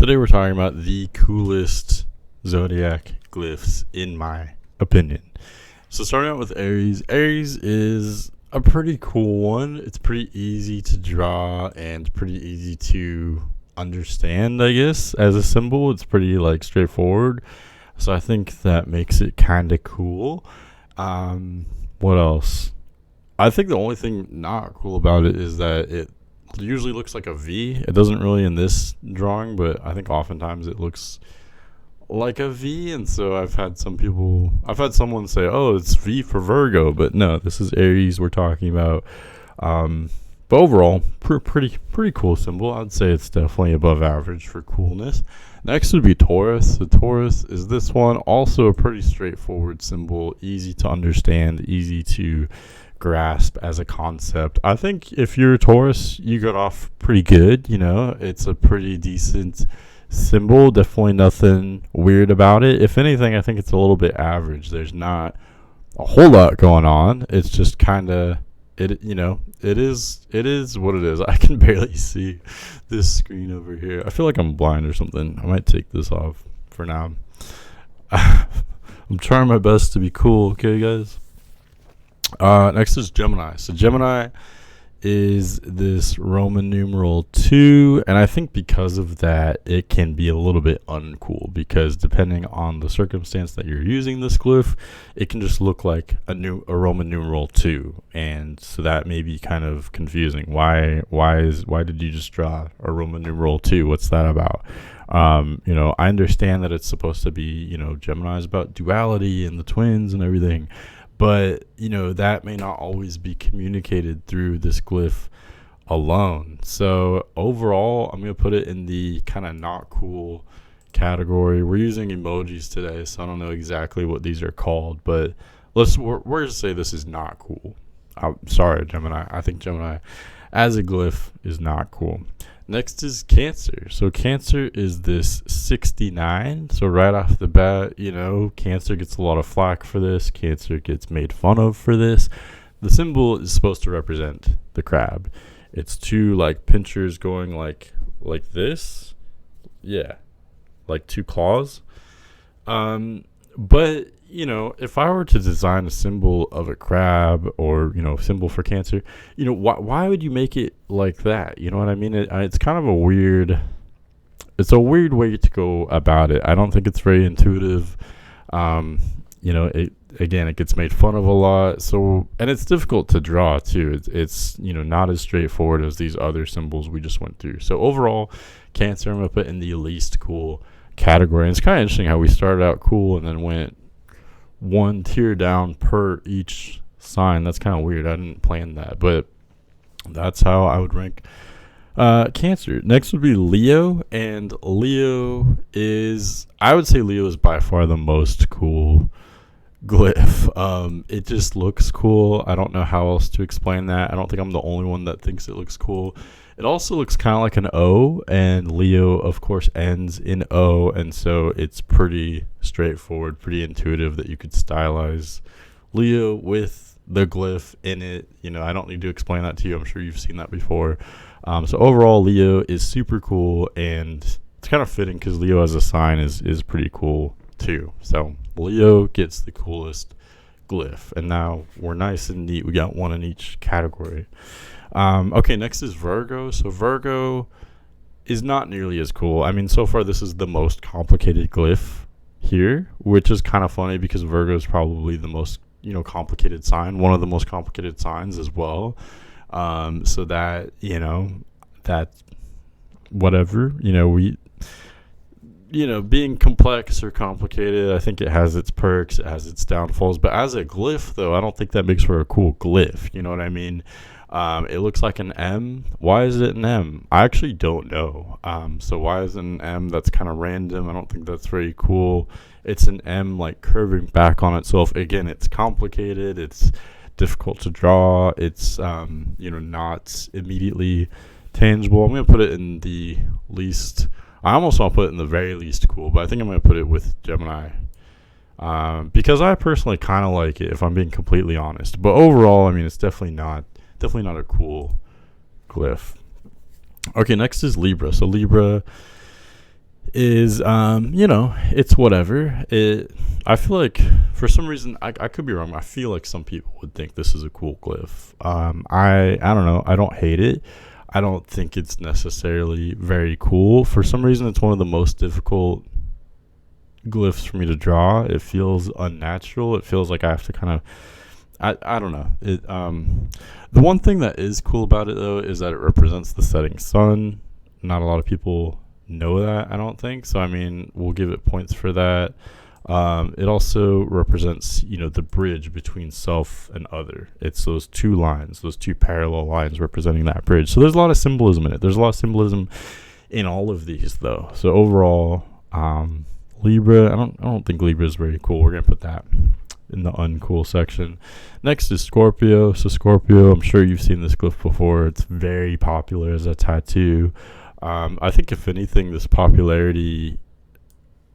Today we're talking about the coolest Zodiac glyphs in my opinion. So starting out with Aries. Aries is a pretty cool one. It's pretty easy to draw and pretty easy to understand, I guess, as a symbol. It's pretty straightforward. So I think that makes it kind of cool. What else? I think the only thing not cool about it is that it usually looks like a V. It doesn't really in this drawing, but I think oftentimes it looks like a V. And so I've had someone say, oh, it's V for Virgo, but no, this is Aries we're talking about. But overall, pretty cool symbol. I'd say it's definitely above average for coolness. Next would be Taurus. The Taurus is this one, also a pretty straightforward symbol, easy to understand, easy to grasp as a concept. I think if you're a Taurus, you got off pretty good. It's a pretty decent symbol. Definitely nothing weird about it. If anything, I think it's a little bit average. There's not a whole lot going on. It's just kind of it is what it is. I can barely see this screen over here. I feel like I'm blind or something. I might take this off for now. I'm trying my best to be cool, okay, guys? Next is Gemini. So Gemini is this Roman numeral 2, and I think because of that, it can be a little bit uncool, because depending on the circumstance that you're using this glyph, it can just look like a Roman numeral 2, and so that may be kind of confusing. Why did you just draw a Roman numeral 2? What's that about? I understand that it's supposed to be, Gemini is about duality and the twins and everything. But, that may not always be communicated through this glyph alone. So overall, I'm going to put it in the kind of not cool category. We're using emojis today, so I don't know exactly what these are called. But we're going to say this is not cool. I'm sorry, Gemini. I think Gemini as a glyph is not cool. Next is Cancer. So Cancer is this 69. So right off the bat, Cancer gets a lot of flack for this. Cancer gets made fun of for this. The symbol is supposed to represent the crab. It's two pinchers going like this. Yeah. Like two claws. But if I were to design a symbol of a crab or, symbol for Cancer, why would you make it like that? You know what I mean? It's kind of a weird way to go about it. I don't think it's very intuitive. It gets made fun of a lot. So, and it's difficult to draw too. It's not as straightforward as these other symbols we just went through. So overall, Cancer, I'm going to put in the least cool category. And it's kind of interesting how we started out cool and then went one tier down per each sign. That's kind of weird. I didn't plan that, but that's how I would rank Cancer. Next would be Leo, and I would say Leo is by far the most cool glyph. It just looks cool. I don't know how else to explain that. I don't think I'm the only one that thinks it looks cool. It also looks kind of like an O, and Leo, of course, ends in O, and so it's pretty straightforward, pretty intuitive that you could stylize Leo with the glyph in it. I don't need to explain that to you. I'm sure you've seen that before. So overall, Leo is super cool, and it's kind of fitting because Leo as a sign is pretty cool too. So Leo gets the coolest glyph, and now we're nice and neat. We got one in each category. Okay, next is Virgo. So Virgo is not nearly as cool. I mean, so far this is the most complicated glyph here, which is kind of funny because Virgo is probably the most, complicated sign, one of the most complicated signs as well. So that, that whatever, being complex or complicated, I think it has its perks, it has its downfalls. But as a glyph, though, I don't think that makes for a cool glyph. You know what I mean? It looks like an M. Why is it an M? I actually don't know. So why is it an M? That's kind of random. I don't think that's very cool. It's an M curving back on itself. Again, it's complicated. It's difficult to draw. It's not immediately tangible. I'm going to put it in the least. I almost want to put it in the very least cool, but I think I'm going to put it with Gemini. Because I personally kind of like it, if I'm being completely honest. But overall, I mean, it's definitely not a cool glyph. Okay, next is Libra. So Libra is it's whatever. I feel like for some reason I could be wrong. I feel like some people would think this is a cool glyph. I don't know. I don't hate it. I don't think it's necessarily very cool. For some reason, it's one of the most difficult glyphs for me to draw. It feels unnatural. It feels like I have to kind of I don't know. The one thing that is cool about it though is that it represents the setting sun. Not a lot of people know that, I don't think. So I mean, we'll give it points for that. It also represents, the bridge between self and other. It's those two lines, those two parallel lines representing that bridge. So there's a lot of symbolism in it. There's a lot of symbolism in all of these though. So overall, Libra, I don't think Libra is very cool. We're gonna put that in the uncool section. Next is Scorpio. So Scorpio, I'm sure you've seen this glyph before. It's very popular as a tattoo. I think if anything, this popularity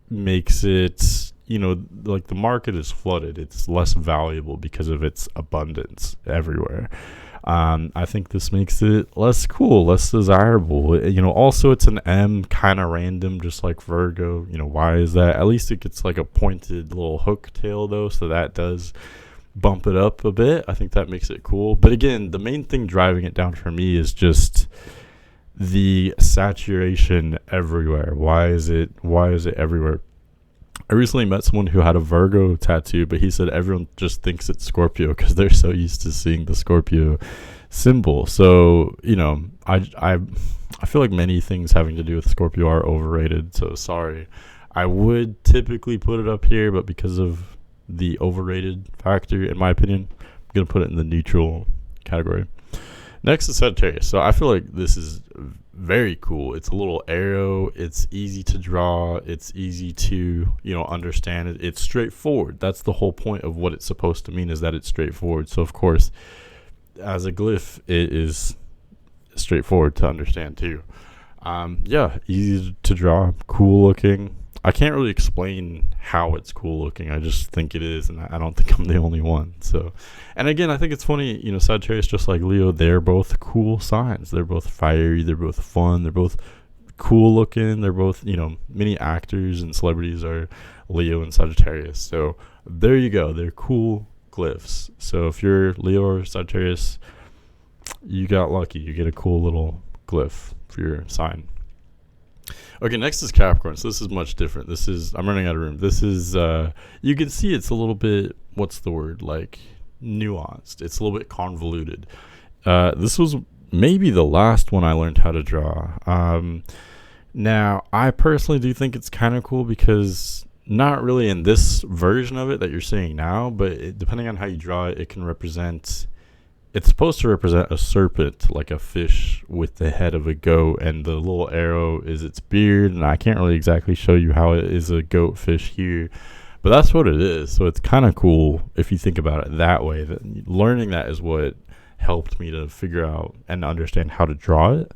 makes it, like the market is flooded. It's less valuable because of its abundance everywhere. I think this makes it less cool, less desirable. Also it's an M, kind of random, just like Virgo. Why is that? At least it gets like a pointed little hook tail though, so that does bump it up a bit. I think that makes it cool. But again, the main thing driving it down for me is just the saturation everywhere. Why is it everywhere? I recently met someone who had a Virgo tattoo, but he said everyone just thinks it's Scorpio because they're so used to seeing the Scorpio symbol. So, I feel like many things having to do with Scorpio are overrated. So sorry. I would typically put it up here, but because of the overrated factor, in my opinion, I'm going to put it in the neutral category. Next is Sagittarius. So I feel like this is very cool. It's a little arrow. It's easy to draw. It's easy to, understand it. It's straightforward. That's the whole point of what it's supposed to mean, is that it's straightforward. So of course, as a glyph, it is straightforward to understand too. Easy to draw, cool looking. I can't really explain how it's cool looking. I just think it is, and I don't think I'm the only one. So, and again, I think it's funny, Sagittarius, just like Leo, they're both cool signs. They're both fiery. They're both fun. They're both cool looking. They're both, many actors and celebrities are Leo and Sagittarius. So there you go. They're cool glyphs. So if you're Leo or Sagittarius, you got lucky. You get a cool little glyph for your sign. Okay, next is Capricorn. So this is much different. I'm running out of room. This is, you can see it's a little bit, what's the word, like nuanced. It's a little bit convoluted. This was maybe the last one I learned how to draw. Now, I personally do think it's kind of cool because not really in this version of it that you're seeing now, but depending on how you draw it, it can represent... It's supposed to represent a serpent, like a fish with the head of a goat, and the little arrow is its beard, and I can't really exactly show you how it is a goat fish here, but that's what it is. So it's kind of cool if you think about it that way. That learning that is what helped me to figure out and understand how to draw it.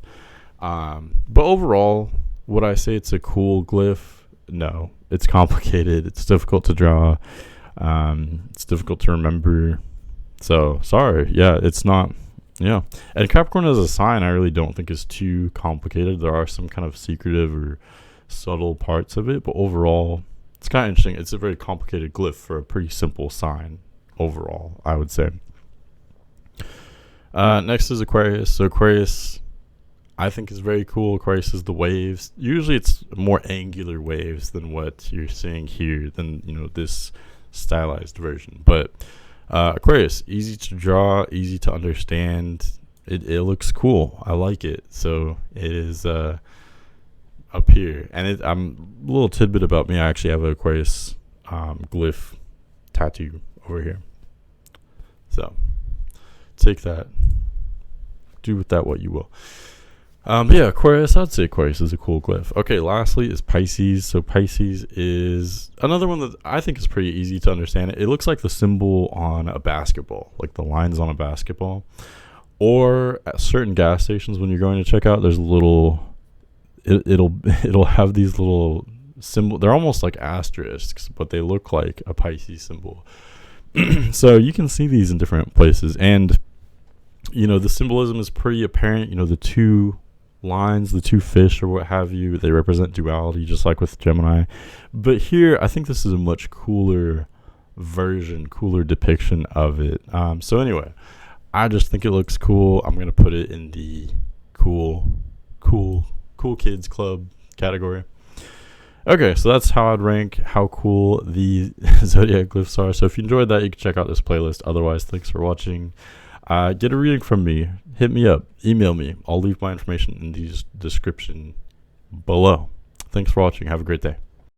But overall, would I say it's a cool glyph? No. It's complicated. It's difficult to draw. It's difficult to remember. So, sorry. Yeah, it's not. Yeah. And Capricorn as a sign, I really don't think is too complicated. There are some kind of secretive or subtle parts of it, but overall, it's kind of interesting. It's a very complicated glyph for a pretty simple sign overall, I would say. Next is Aquarius. So, Aquarius, I think is very cool. Aquarius is the waves. Usually, it's more angular waves than what you're seeing here, than, this stylized version. But Aquarius, easy to draw, easy to understand. It looks cool. I like it. So it is up here. And I'm a little tidbit about me. I actually have an Aquarius glyph tattoo over here. So take that. Do with that what you will. Aquarius, I'd say Aquarius is a cool glyph. Okay, lastly is Pisces. So Pisces is another one that I think is pretty easy to understand. It looks like the symbol on a basketball, like the lines on a basketball. Or at certain gas stations when you're going to check out, there's a little, it'll have these little symbol. They're almost like asterisks, but they look like a Pisces symbol. So you can see these in different places. And, the symbolism is pretty apparent. The two lines, the two fish or what have you, they represent duality, just like with Gemini. But here, I think this is a much cooler version, cooler depiction of it. So anyway, I just think it looks cool. I'm gonna put it in the cool kids club category. Okay, so that's how I'd rank how cool the Zodiac glyphs are. So if you enjoyed that, you can check out this playlist. Otherwise, thanks for watching. Get a reading from me. Hit me up. Email me. I'll leave my information in the description below. Thanks for watching. Have a great day.